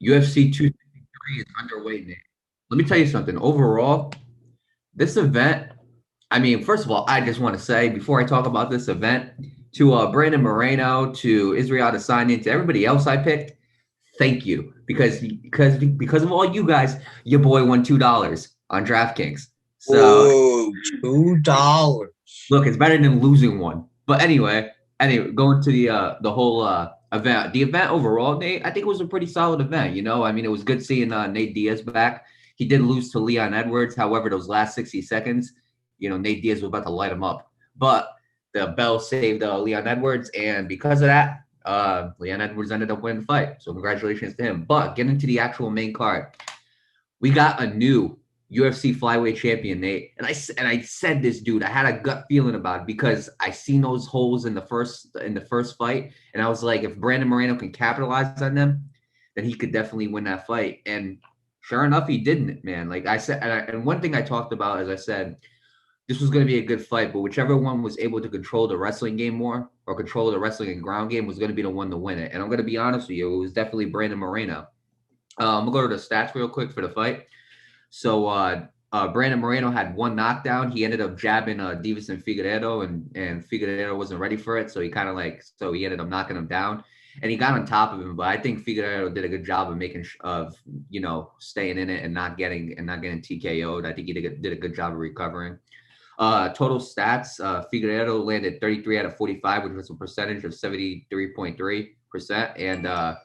UFC 263 is underway, Nate. Let me tell you something. Overall, this event, I mean, first of all, I just want to say before I talk about this event, to Brandon Moreno, to Israel Adesanya, to everybody else I picked, thank you because of all you guys, your boy won $2 on DraftKings. So Whoa, $2. look, it's better than losing one. But anyway, going to the whole event. The event overall, Nate, I think it was a pretty solid event. I mean, it was good seeing Nate Diaz back. He did lose to Leon Edwards. However, those last 60 seconds, Nate Diaz was about to light him up. But the bell saved Leon Edwards, and because of that, Leon Edwards ended up winning the fight. So congratulations to him. But getting to the actual main card, we got a new UFC Flyweight Champion, Nate. And I said this, dude. I had a gut feeling about it because I seen those holes in the first fight, and I was like, if Brandon Moreno can capitalize on them, then he could definitely win that fight. And sure enough, he didn't, man. Like I said, and one thing I talked about, as I said, this was going to be a good fight, but whichever one was able to control the wrestling game more or control the wrestling and ground game was going to be the one to win it. And I'm going to be honest with you, it was definitely Brandon Moreno. I'm gonna go to the stats real quick for the fight. So Brandon Moreno had one knockdown. He ended up jabbing Deiveson Figueiredo, and Figueiredo wasn't ready for it. So he ended up knocking him down, and he got on top of him. But I think Figueiredo did a good job of staying in it and not getting TKO'd. I think he did a good job of recovering. Total stats: Figueiredo landed 33 out of 45, which was a percentage of 73.3%, and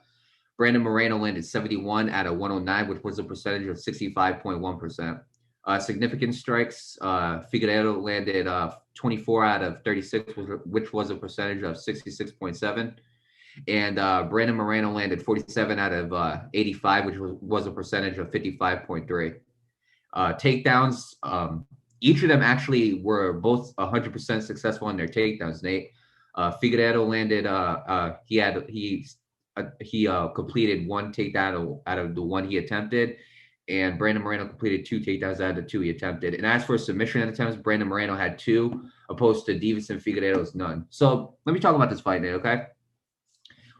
Brandon Moreno landed 71 out of 109, which was a percentage of 65.1%. Significant strikes, Figueiredo landed 24 out of 36, which was a percentage of 66.7. And Brandon Moreno landed 47 out of 85, which was a percentage of 55.3. Takedowns, each of them actually were both 100% successful in their takedowns, Nate. Figueiredo landed, he completed one takedown out of the one he attempted, and Brandon Moreno completed two takedowns out of the two he attempted. And as for submission attempts, Brandon Moreno had two, opposed to Deiveson Figueiredo's none. So let me talk about this fight, Nate, okay?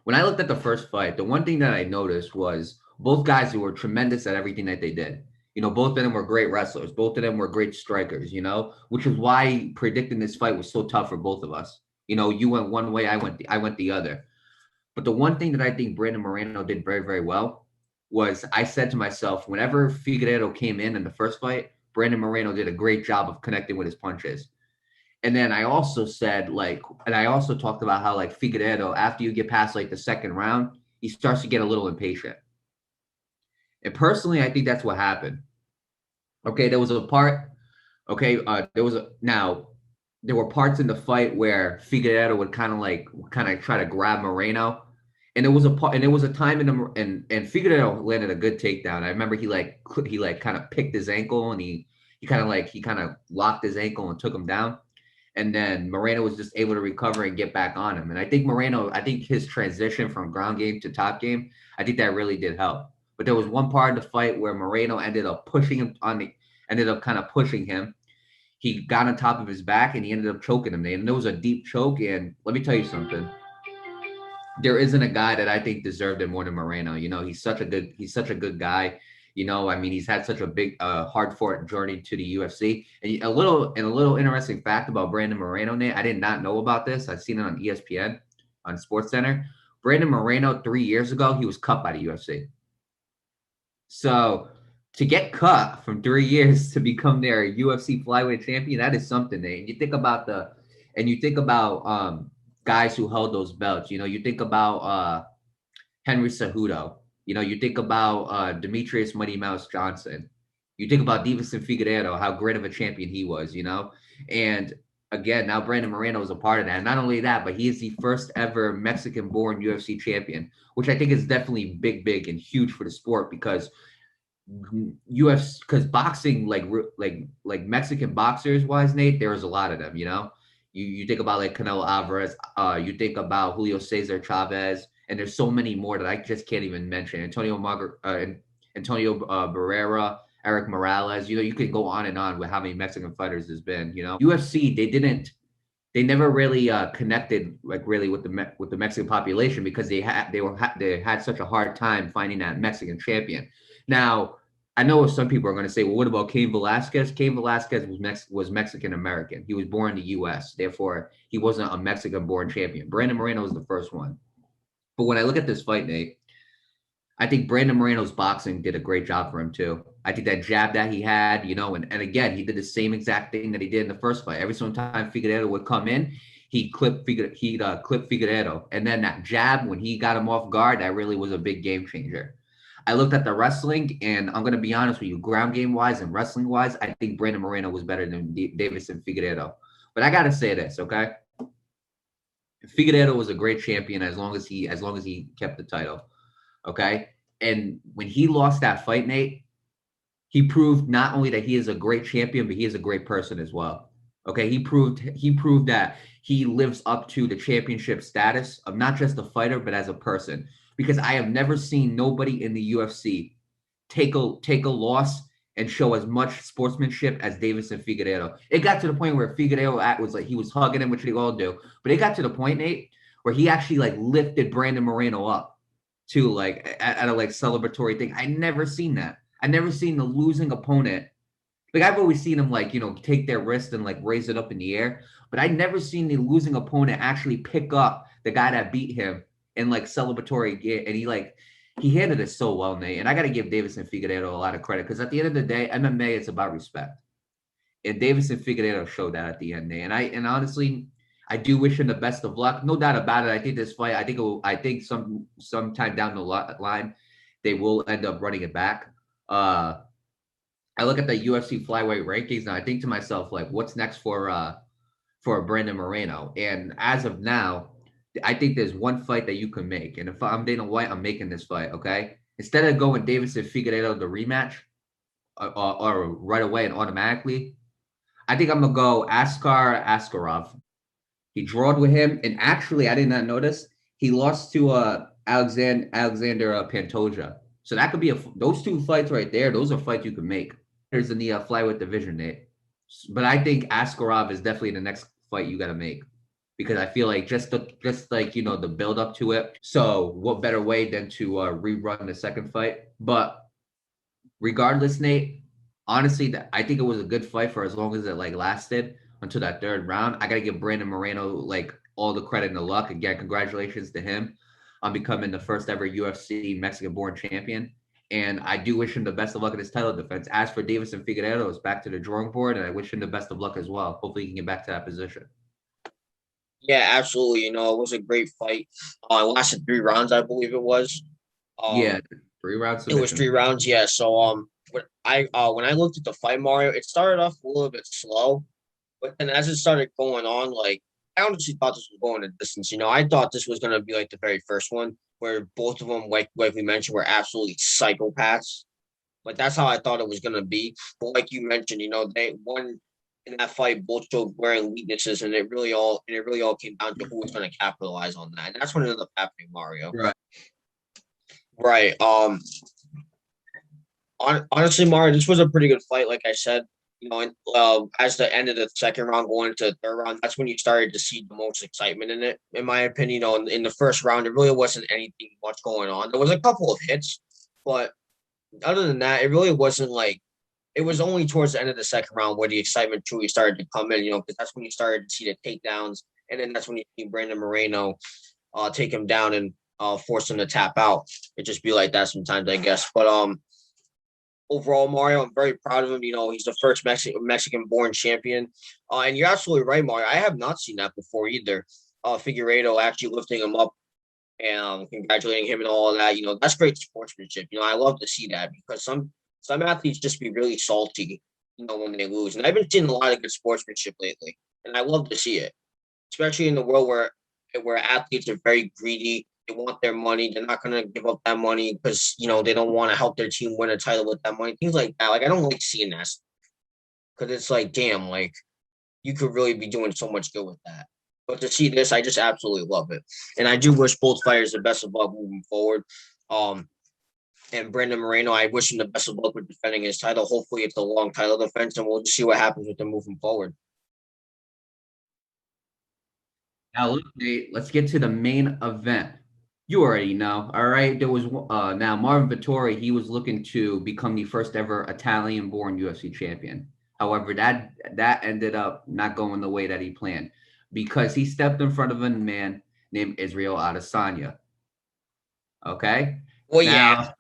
When I looked at the first fight, the one thing that I noticed was both guys who were tremendous at everything that they did. Both of them were great wrestlers. Both of them were great strikers, which is why predicting this fight was so tough for both of us. You went one way, I went the other. But the one thing that I think Brandon Moreno did very, very well was I said to myself, whenever Figueiredo came in the first fight, Brandon Moreno did a great job of connecting with his punches. And then I also said, and I also talked about how, Figueiredo, after you get past, the second round, he starts to get a little impatient. And personally, I think that's what happened. Okay, there was a part, okay, there were parts in the fight where Figueiredo would kind of try to grab Moreno. And there was a time and Figueiredo landed a good takedown. I remember he kind of picked his ankle, and he kind of locked his ankle and took him down. And then Moreno was just able to recover and get back on him. And I think his transition from ground game to top game, I think that really did help. But there was one part of the fight where Moreno ended up kind of pushing him. He got on top of his back and he ended up choking him. And there was a deep choke. And let me tell you something. There isn't a guy that I think deserved it more than Moreno. He's such a good guy. I mean, he's had such a big, hard-fought journey to the UFC. And a little interesting fact about Brandon Moreno, Nate, I did not know about this. I've seen it on ESPN, on SportsCenter. Brandon Moreno, 3 years ago, he was cut by the UFC. So to get cut from 3 years to become their UFC Flyweight Champion, that is something, Nate. And you think about guys who held those belts. You think about Henry Cejudo. You think about Demetrius Mighty Mouse Johnson. You think about Deiveson Figueiredo, how great of a champion he was, And again, now Brandon Moreno is a part of that. And not only that, but he is the first ever Mexican-born UFC champion, which I think is definitely big and huge for the sport because boxing, like Mexican boxers wise, Nate, there is a lot of them, You think about Canelo Alvarez, you think about Julio Cesar Chavez, and there's so many more that I just can't even mention. Antonio Barrera, Eric Morales. You could go on and on with how many Mexican fighters there's been. UFC, they never really connected like really with the Mexican population because they had such a hard time finding that Mexican champion. Now, I know some people are going to say, well, what about Cain Velasquez? Cain Velasquez was Mexican American. He was born in the U.S. Therefore, he wasn't a Mexican-born champion. Brandon Moreno was the first one. But when I look at this fight, Nate, I think Brandon Moreno's boxing did a great job for him too. I think that jab that he had, and again, he did the same exact thing that he did in the first fight. Every single time Figueiredo would come in, he'd clip Figueiredo. And then that jab, when he got him off guard, that really was a big game changer. I looked at the wrestling, and I'm going to be honest with you, ground game wise and wrestling wise, I think Brandon Moreno was better than Deiveson Figueiredo. But I got to say this, okay? Figueiredo was a great champion as long as he kept the title. Okay. And when he lost that fight, Nate, he proved not only that he is a great champion, but he is a great person as well. Okay. He proved that he lives up to the championship status of not just a fighter, but as a person. Because I have never seen nobody in the UFC take a loss and show as much sportsmanship as Deiveson Figueiredo. It got to the point where Figueiredo was like, he was hugging him, which they all do. But it got to the point, Nate, where he actually like lifted Brandon Moreno up to like at a like celebratory thing. I never seen that. I never seen the losing opponent. Like I've always seen him like, take their wrist and like raise it up in the air. But I never seen the losing opponent actually pick up the guy that beat him in like celebratory gear. And he handled it so well, Nate. And I got to give Deiveson Figueiredo a lot of credit because at the end of the day, MMA, it's about respect. And Deiveson Figueiredo showed that at the end, Nate. And honestly, I do wish him the best of luck. No doubt about it. I think this fight, I think sometime down the line, they will end up running it back. I look at the UFC Flyweight rankings and I think to myself, like, what's next for Brandon Moreno? And as of now, I think there's one fight that you can make. And if I'm Dana White, I'm making this fight, okay? Instead of going Deiveson Figueiredo the rematch or right away and automatically, I think I'm going to go Askar Askarov. He drawed with him. And actually, I did not notice, he lost to Alexander Pantoja. So that could be those two fights right there. Those are fights you can make. There's in the flyweight division, Nate. But I think Askarov is definitely the next fight you got to make. Because I feel like just like the build up to it. So what better way than to rerun the second fight? But regardless, Nate, honestly, I think it was a good fight for as long as it like lasted until that third round. I gotta give Brandon Moreno like all the credit and the luck. Again, congratulations to him on becoming the first ever UFC Mexican-born champion. And I do wish him the best of luck in his title defense. As for Deiveson Figueiredo, it's back to the drawing board, and I wish him the best of luck as well. Hopefully, he can get back to that position. Yeah, absolutely. It was a great fight. It lasted 3 rounds, I believe it was. Yeah, 3 rounds. It was 3 rounds. Yeah. So when I looked at the fight, Mario, it started off a little bit slow, but then as it started going on, like I honestly thought this was going a distance. I thought this was gonna be like the very first one where both of them, like we mentioned, were absolutely psychopaths. Like that's how I thought it was gonna be. But like you mentioned, they won in that fight, both showed glaring weaknesses, and it really all came down to who was going to capitalize on that. And that's what ended up happening, Mario. Right. Right. Honestly, Mario, this was a pretty good fight. Like I said, and, as the end of the second round going into the third round, that's when you started to see the most excitement in it. In my opinion, in the first round, it really wasn't anything much going on. There was a couple of hits, but other than that, it really wasn't like. It was only towards the end of the second round where the excitement truly started to come in, because that's when you started to see the takedowns. And then that's when you see Brandon Moreno take him down and force him to tap out. It just be like that sometimes, I guess. But overall, Mario, I'm very proud of him. He's the first Mexican-born champion. And you're absolutely right, Mario. I have not seen that before either. Figueiredo actually lifting him up and congratulating him and all of that. That's great sportsmanship. I love to see that because some athletes just be really salty, when they lose. And I've been seeing a lot of good sportsmanship lately, and I love to see it, especially in the world where athletes are very greedy. They want their money. They're not going to give up that money because, they don't want to help their team win a title with that money. Things like that. Like, I don't like seeing that because it's like, damn, like, you could really be doing so much good with that. But to see this, I just absolutely love it. And I do wish both fighters the best of luck moving forward. And Brandon Moreno, I wish him the best of luck with defending his title. Hopefully, it's a long title defense, and we'll just see what happens with him moving forward. Now, look, Nate, let's get to the main event. You already know, all right? There was now Marvin Vettori. He was looking to become the first ever Italian-born UFC champion. However, that ended up not going the way that he planned because he stepped in front of a man named Israel Adesanya. Okay, Well, yeah.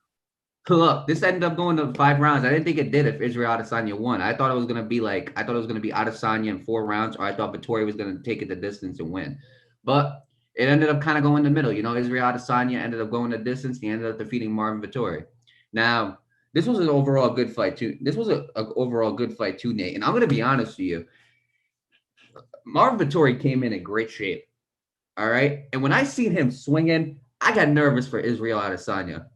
now look, this ended up going to 5 rounds. I didn't think it did if Israel Adesanya won. I thought it was gonna be like I thought it was gonna be Adesanya in 4 rounds, or I thought Vettori was gonna take it the distance and win. But it ended up kind of going in the middle. You know, Israel Adesanya ended up going the distance. He ended up defeating Marvin Vettori. Now, this was an overall good fight too. This was a overall good fight too, Nate. And I'm gonna be honest with you. Marvin Vettori came in great shape. All right, and when I seen him swinging, I got nervous for Israel Adesanya.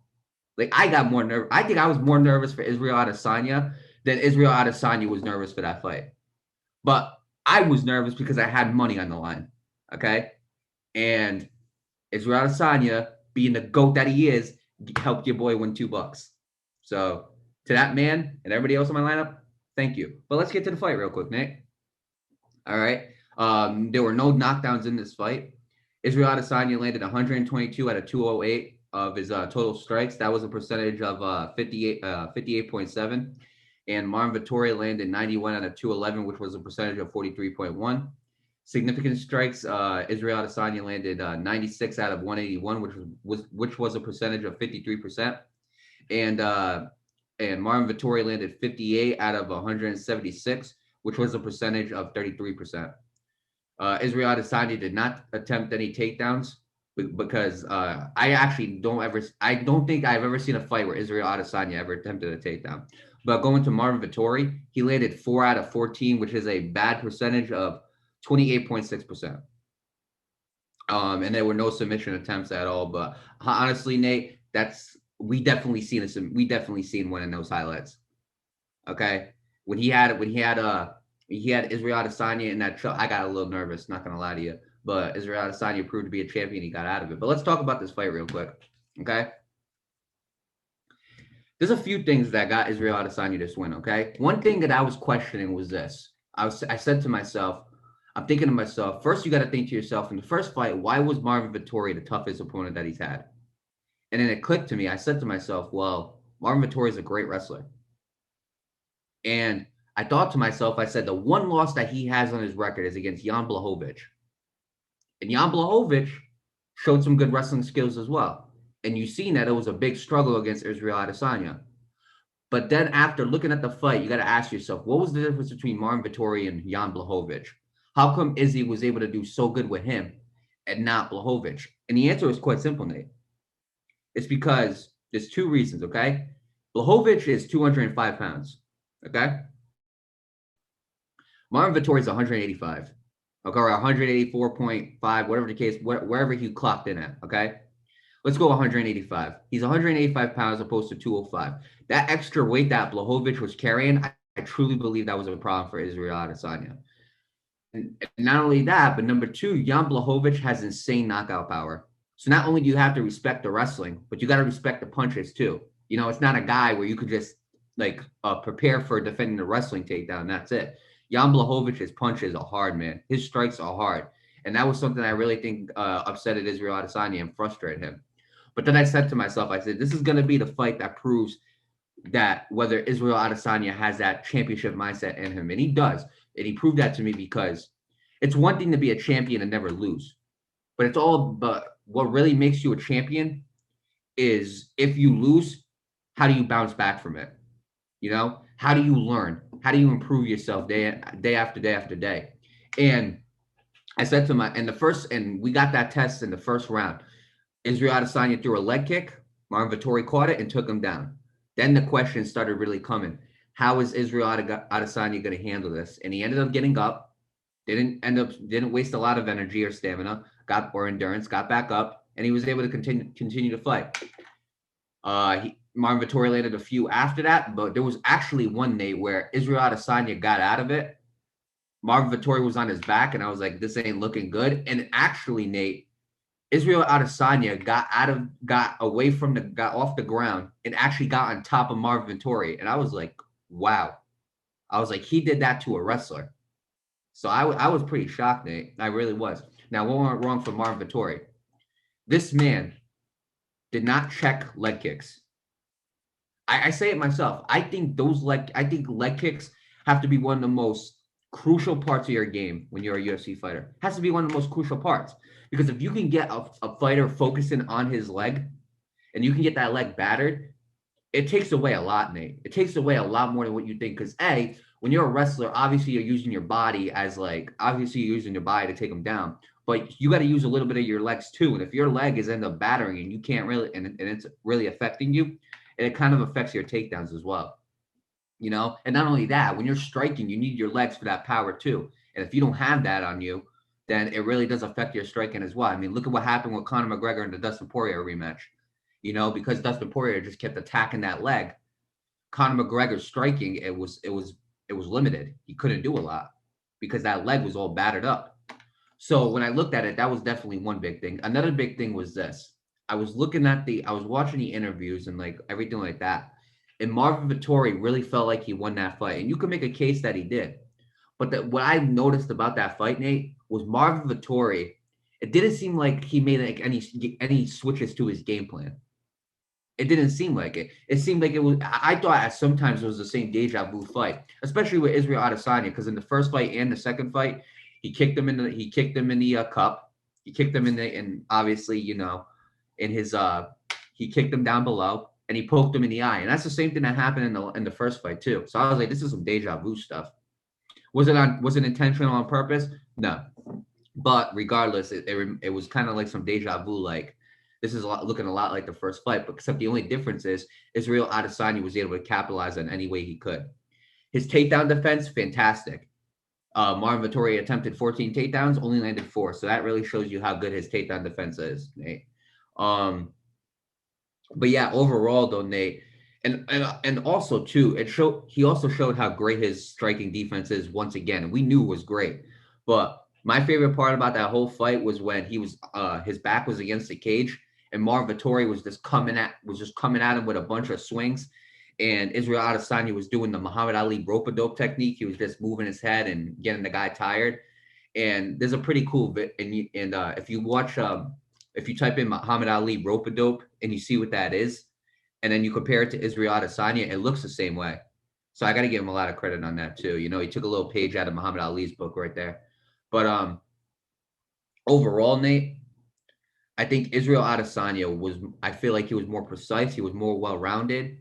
Like I got more nervous. I think I was more nervous for Israel Adesanya than Israel Adesanya was nervous for that fight. But I was nervous because I had money on the line. Okay. And Israel Adesanya, being the GOAT that he is, helped your boy win $2. So to that man and everybody else in my lineup, thank you. But let's get to the fight real quick, Nick. All right. There were no knockdowns in this fight. Israel Adesanya landed 122 out of 208 of his total strikes. That was a percentage of 58.7. And Marvin Vettori landed 91 out of 211, which was a percentage of 43.1. Significant strikes, Israel Adesanya landed 96 out of 181, which was a percentage of 53%. And Marvin Vettori landed 58 out of 176, which was a percentage of 33%. Israel Adesanya did not attempt any takedowns because I don't think I've ever seen a fight where Israel Adesanya ever attempted a takedown. But going to Marvin Vettori, he landed 4 out of 14, which is a bad percentage of 28.6%. And there were no submission attempts at all. But honestly, Nate, we definitely seen one in those highlights. Okay, when he had Israel Adesanya in that show, I got a little nervous, not gonna lie to you. But Israel Adesanya proved to be a champion. He got out of it. But let's talk about this fight real quick. Okay. There's a few things that got Israel Adesanya this win. Okay. One thing that I was questioning was this. I said to myself, I'm thinking to myself, first you got to think to yourself, in the first fight, why was Marvin Vettori the toughest opponent that he's had? And then it clicked to me. I said to myself, well, Marvin Vettori is a great wrestler. And I thought to myself, I said, the one loss that he has on his record is against Jan Blachowicz. And Jan Blachowicz showed some good wrestling skills as well. And you've seen that it was a big struggle against Israel Adesanya. But then after looking at the fight, you got to ask yourself, what was the difference between Marvin Vettori and Jan Blachowicz? How come Izzy was able to do so good with him and not Blachowicz? And the answer is quite simple, Nate. It's because there's two reasons, okay? Blachowicz is 205 pounds, okay? Marvin Vettori is 185, okay, or 184.5, whatever the case, wherever he clocked in at, okay? Let's go 185. He's 185 pounds opposed to 205. That extra weight that Blachowicz was carrying, I truly believe that was a problem for Israel Adesanya. And not only that, but number two, Jan Blachowicz has insane knockout power. So not only do you have to respect the wrestling, but you got to respect the punches too. You know, it's not a guy where you could just like prepare for defending the wrestling takedown. That's it. Jan Blachowicz's punches are hard, man. His strikes are hard. And that was something I really think upset Israel Adesanya and frustrated him. But then I said to myself, I said, this is going to be the fight that proves that whether Israel Adesanya has that championship mindset in him. And he does. And he proved that to me because it's one thing to be a champion and never lose. But it's all but what really makes you a champion is if you lose, how do you bounce back from it? You know, how do you learn? How do you improve yourself day after day after day? And I said to and we got that test in the first round. Israel Adesanya threw a leg kick. Marvin Vettori caught it and took him down. Then the questions started really coming. How is Israel Adesanya going to handle this? And he ended up getting up. Didn't waste a lot of energy or stamina, or endurance, got back up, and he was able to continue to fight. Marvin Vettori landed a few after that, but there was actually one, Nate, where Israel Adesanya got out of it. Marvin Vettori was on his back, and I was like, this ain't looking good. And actually, Nate, Israel Adesanya got off the ground and actually got on top of Marvin Vettori. And I was like, wow. I was like, he did that to a wrestler. So I was pretty shocked, Nate. I really was. Now, what went wrong for Marvin Vettori? This man did not check leg kicks. I say it myself. I think leg kicks have to be one of the most crucial parts of your game when you're a UFC fighter. Has to be one of the most crucial parts because if you can get a fighter focusing on his leg and you can get that leg battered, it takes away a lot, Nate. It takes away a lot more than what you think. Because when you're a wrestler, obviously you're using your body to take them down. But you got to use a little bit of your legs too. And if your leg is end up battering and you can't really, and it's really affecting you, and it kind of affects your takedowns as well. And not only that, when you're striking, you need your legs for that power too. And if you don't have that on you, then it really does affect your striking as well. I mean, look at what happened with Conor McGregor in the Dustin Poirier rematch. Because Dustin Poirier just kept attacking that leg. Conor McGregor's striking, it was limited. He couldn't do a lot because that leg was all battered up. So when I looked at it, that was definitely one big thing. Another big thing was this. I was watching the interviews and like everything like that. And Marvin Vettori really felt like he won that fight. And you can make a case that he did. But what I noticed about that fight, Nate, was Marvin Vettori, it didn't seem like he made like any switches to his game plan. It didn't seem like it. It seemed like it was. I thought sometimes it was the same deja vu fight, especially with Israel Adesanya, because in the first fight and the second fight, he kicked him in the cup. He kicked him and obviously in his he kicked him down below and he poked him in the eye, and that's the same thing that happened in the first fight too. So I was like, this is some deja vu stuff. Was it intentional on purpose? No, but regardless, it was kind of like some deja vu, like. This is looking a lot like the first fight, but except the only difference is Israel Adesanya was able to capitalize on any way he could. His takedown defense, fantastic. Marvin Vettori attempted 14 takedowns, only landed 4. So that really shows you how good his takedown defense is, Nate. But yeah, overall though, Nate, and also too, he also showed how great his striking defense is once again. We knew it was great, but my favorite part about that whole fight was when he was his back was against the cage. And Marvin Vettori was just coming at him with a bunch of swings, and Israel Adesanya was doing the Muhammad Ali rope-a-dope technique. He was just moving his head and getting the guy tired. And there's a pretty cool bit. And if you watch, if you type in Muhammad Ali rope-a-dope and you see what that is, and then you compare it to Israel Adesanya, it looks the same way. So I got to give him a lot of credit on that too. He took a little page out of Muhammad Ali's book right there. But overall, Nate, I think Israel Adesanya I feel like he was more precise. He was more well-rounded.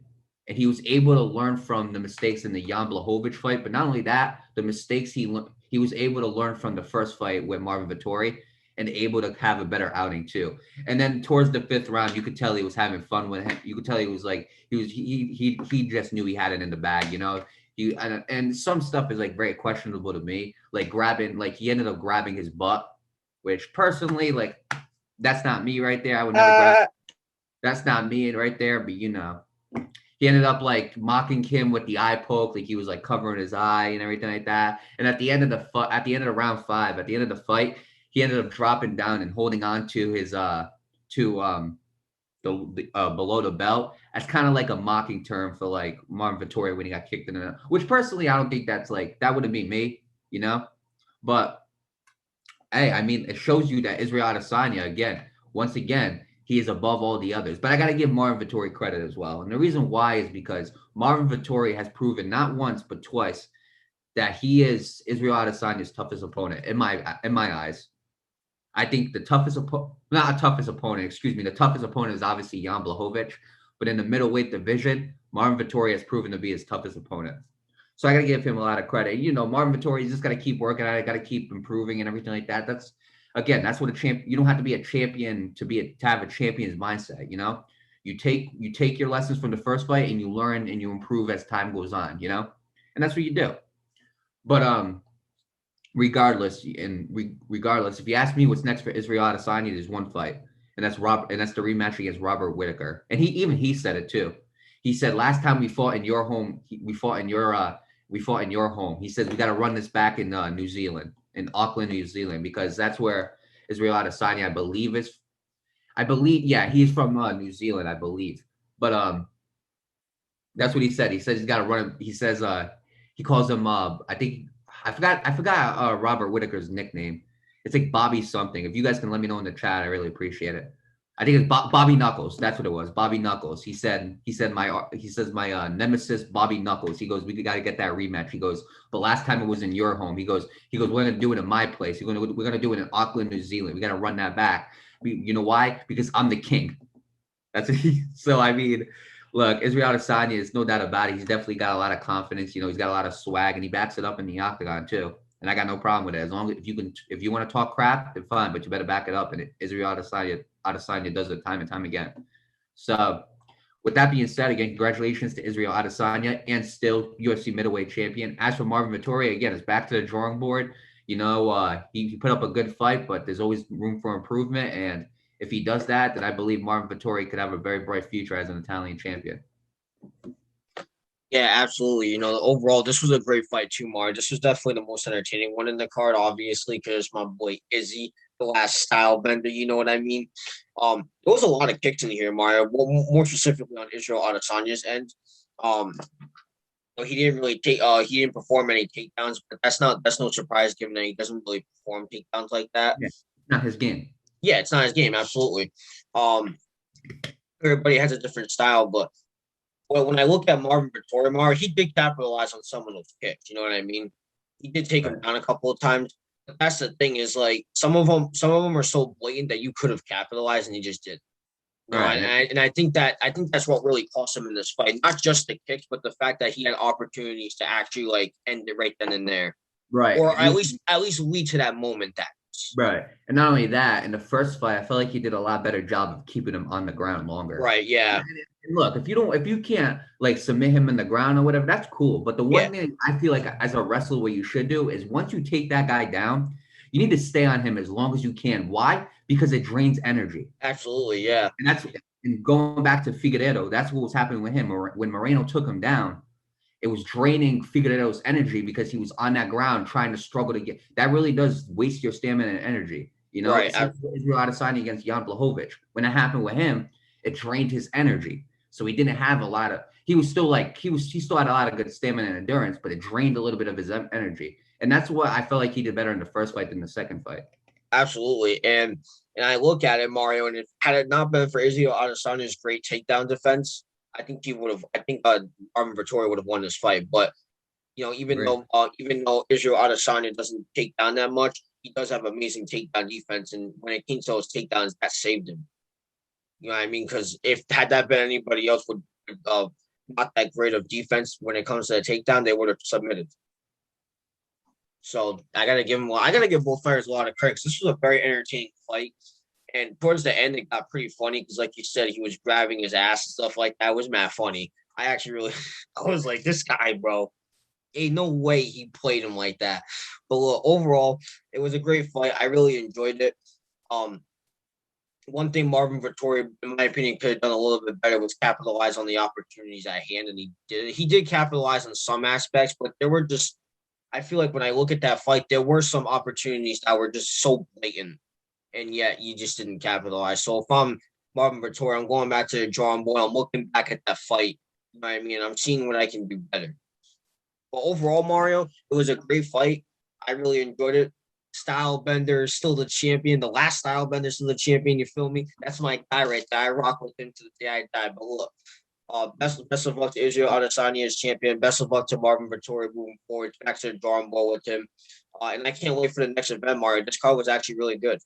And he was able to learn from the mistakes in the Jan Blachowicz fight. But not only that, the mistakes he was able to learn from the first fight with Marvin Vettori and able to have a better outing too. And then towards the 5th round, you could tell he was having fun with him. You could tell he was like, he just knew he had it in the bag, and some stuff is like very questionable to me. Like he ended up grabbing his butt, which personally, like, that's not me right there. I would never grab. That's not me right there. But he ended up like mocking him with the eye poke, like he was like covering his eye and everything like that. And at the end of the round 5, at the end of the fight, he ended up dropping down and holding on to his below the belt. That's kind of like a mocking term for like Marvin Vettori when he got kicked in the. Which personally, I don't think that's like that wouldn't be me, But hey, I mean, it shows you that Israel Adesanya, once again, he is above all the others. But I got to give Marvin Vettori credit as well. And the reason why is because Marvin Vettori has proven not once, but twice that he is Israel Adesanya's toughest opponent in my eyes. I think the toughest opponent is obviously Jan Blachowicz. But in the middleweight division, Marvin Vettori has proven to be his toughest opponent. So I got to give him a lot of credit. Marvin Vettori, he's just got to keep working at it, got to keep improving and everything like that. That's what a champion. You don't have to be a champion to have a champion's mindset. You take your lessons from the first fight and you learn and you improve as time goes on. And that's what you do. But regardless, if you ask me what's next for Israel Adesanya, there's one fight, and that's the rematch against Robert Whittaker. And he said it too. He said last time we fought in your home, we fought in your home. He says we got to run this back in New Zealand, in Auckland, New Zealand, because that's where Israel Adesanya, I believe, yeah, he's from New Zealand, I believe. But that's what he said. He says he's got to run. He says he calls him. I think I forgot Robert Whitaker's nickname. It's like Bobby something. If you guys can let me know in the chat, I really appreciate it. I think it's Bobby Knuckles. That's what it was. Bobby Knuckles. He says my nemesis Bobby Knuckles. He goes, we got to get that rematch. He goes, but last time it was in your home. He goes, we're gonna do it in my place. We're gonna do it in Auckland, New Zealand. We got to run that back. You know why? Because I'm the king. That's what so I mean, look, Israel Adesanya is no doubt about it. He's definitely got a lot of confidence. He's got a lot of swag, and he backs it up in the octagon too. And I got no problem with it. As long as if you want to talk crap, then fine, but you better back it up. And Israel Adesanya does it time and time again. So, with that being said, again, congratulations to Israel Adesanya and still UFC Middleweight Champion. As for Marvin Vettori, again, it's back to the drawing board. He put up a good fight, but there's always room for improvement. And if he does that, then I believe Marvin Vettori could have a very bright future as an Italian champion. Yeah, absolutely. Overall, this was a great fight too, Mar. This was definitely the most entertaining one in the card, obviously, because my boy Izzy, the last style bender, you know what I mean? There was a lot of kicks in here, Mario. More specifically on Israel Adesanya's end. He didn't perform any takedowns, but that's no surprise given that he doesn't really perform takedowns like that. Yeah, it's not his game. Yeah, it's not his game, absolutely. Everybody has a different style, but when I look at Marvin Vettori, he did capitalize on some of those kicks. You know what I mean? He did take him down a couple of times. But that's the thing is like some of them are so blatant that you could have capitalized and he just did. And I think that's what really cost him in this fight. Not just the kicks, but the fact that he had opportunities to actually like end it right then and there. Right. Or at least lead to that moment that. Right. And not only that, in the first fight, I felt like he did a lot better job of keeping him on the ground longer. Right, yeah. And look, if you can't like submit him in the ground or whatever, that's cool. But the one thing I feel like as a wrestler, what you should do is once you take that guy down, you need to stay on him as long as you can. Why? Because it drains energy. Absolutely, yeah. And going back to Figueiredo, that's what was happening with him. When Moreno took him down, it was draining Figueiredo's energy because he was on that ground trying to struggle to get. That really does waste your stamina and energy. Right. Israel Adesanya against Jan Blachowicz. When that happened with him, it drained his energy. So he didn't have a lot of. He still had a lot of good stamina and endurance, but it drained a little bit of his energy. And that's what I felt like he did better in the first fight than the second fight. Absolutely. And I look at it, Mario, and had it not been for Israel Adesanya's great takedown defense, I think Marvin Vettori would have won this fight. But even though Israel Adesanya doesn't take down that much, he does have amazing takedown defense. And when it came to those takedowns, that saved him. You know what I mean? Because had that been anybody else with not that great of defense when it comes to the takedown, they would have submitted. So I gotta give both fighters a lot of credit. This was a very entertaining fight. And towards the end, it got pretty funny because, like you said, he was grabbing his ass and stuff like that. It was mad funny. I was like, this guy, bro, ain't no way he played him like that. But look, overall, it was a great fight. I really enjoyed it. One thing Marvin Vettori, in my opinion, could have done a little bit better was capitalize on the opportunities at hand, and he did. He did capitalize on some aspects, but there were just, I feel like when I look at that fight, there were some opportunities that were just so blatant. And yet you just didn't capitalize. So if I'm Marvin Vettori, I'm going back to the drawing board. I'm looking back at that fight. You know what I mean? I'm seeing what I can do better. But overall, Mario, it was a great fight. I really enjoyed it. Style Bender is still the champion. The last Style Bender is still the champion. You feel me? That's my guy right there. I rock with him to the day I die. But look, best of luck to Israel Adesanya as champion. Best of luck to Marvin Vettori moving forward. Back to the drawing board with him. And I can't wait for the next event, Mario. This card was actually really good.